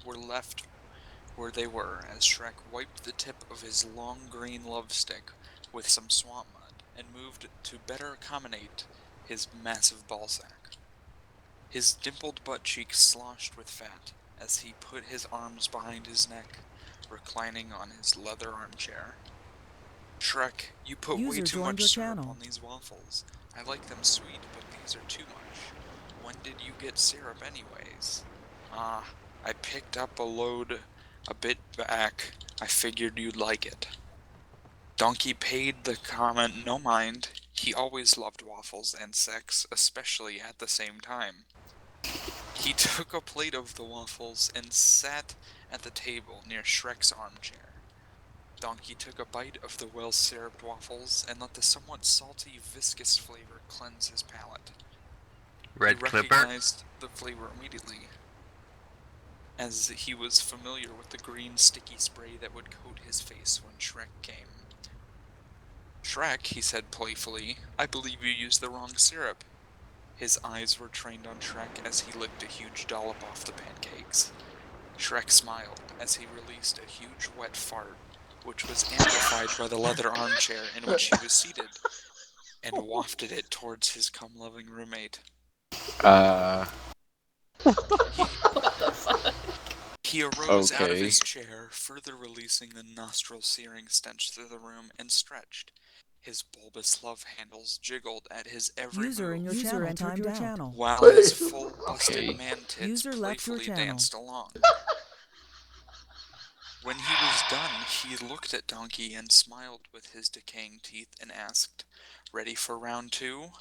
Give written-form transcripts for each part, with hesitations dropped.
were left where they were as Shrek wiped the tip of his long green love stick with some swamp mud and moved to better accommodate his massive ballsack. His dimpled butt cheeks sloshed with fat as he put his arms behind his neck, reclining on his leather armchair. Shrek, you put way too much syrup on these waffles. I like them sweet, but these are too much. When did you get syrup anyways? I picked up a load a bit back. I figured you'd like it. Donkey paid the comment no mind. He always loved waffles and sex, especially at the same time. He took a plate of the waffles and sat at the table near Shrek's armchair. Donkey took a bite of the well-syruped waffles and let the somewhat salty, viscous flavor cleanse his palate. Red He Clipper? recognized the flavor immediately, as he was familiar with the green sticky spray that would coat his face when Shrek came. Shrek, he said playfully, I believe you used the wrong syrup. His eyes were trained on Shrek as he licked a huge dollop off the pancakes. Shrek smiled as he released a huge wet fart, which was amplified by the leather armchair in which he was seated, and wafted it towards his cum-loving roommate. What the fuck? He arose out of his chair, further releasing the nostril-searing stench through the room, and stretched. His bulbous love handles jiggled at his every move. User entered your channel. While his full busted man tits playfully danced along. When he was done, he looked at Donkey and smiled with his decaying teeth and asked, Ready for round 2?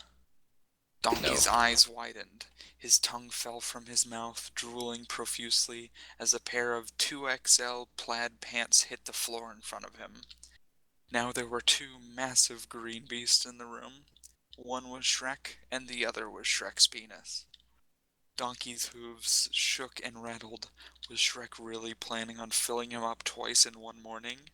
Donkey's eyes widened. His tongue fell from his mouth, drooling profusely as a pair of 2XL plaid pants hit the floor in front of him. Now there were 2 massive green beasts in the room. One was Shrek, and the other was Shrek's penis. Donkey's hooves shook and rattled. Was Shrek really planning on filling him up twice in one morning?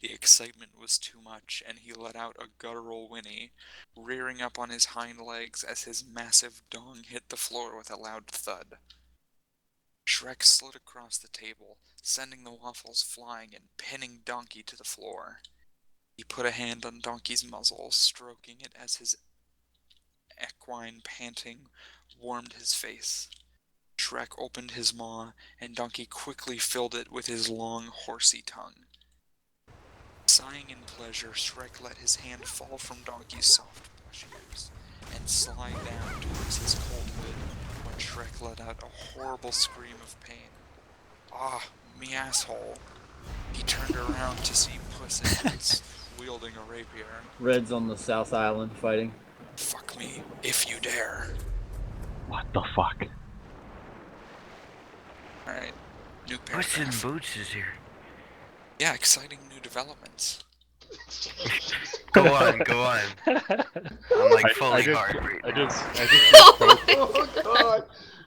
The excitement was too much, and he let out a guttural whinny, rearing up on his hind legs as his massive dong hit the floor with a loud thud. Shrek slid across the table, sending the waffles flying and pinning Donkey to the floor. He put a hand on Donkey's muzzle, stroking it as his equine panting warmed his face. Shrek opened his maw, and Donkey quickly filled it with his long, horsey tongue. Sighing in pleasure, Shrek let his hand fall from Donkey's soft plush ears and slide down towards his cold hood when Shrek let out a horrible scream of pain. Ah, me asshole. He turned around to see Puss in Boots wielding a rapier. Red's on the South Island fighting. Fuck me, if you dare. What the fuck? Alright, new paragraph. Puss in Boots is here. Yeah, exciting new developments. Go on. I'm like fully heartbroken. Oh god!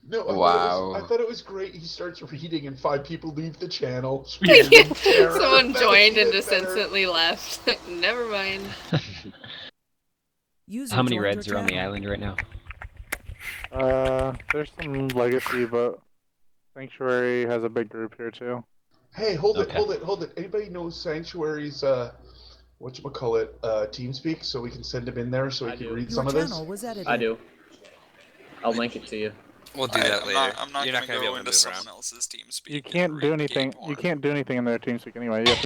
No, Wow. I thought it was great. He starts reading and 5 people leave the channel. Someone joined and just instantly left. Never mind. How many reds are on the island right now? There's some legacy, but Sanctuary has a big group here too. Hey, hold it. Anybody know Sanctuary's whatchamacallit, TeamSpeak, so we can send him in there so he can read some of this? I do. I'll link it to you. We'll do that later. I'm not gonna go into someone else's TeamSpeak. You can't do anything. You can't do anything in their TeamSpeak anyway. You have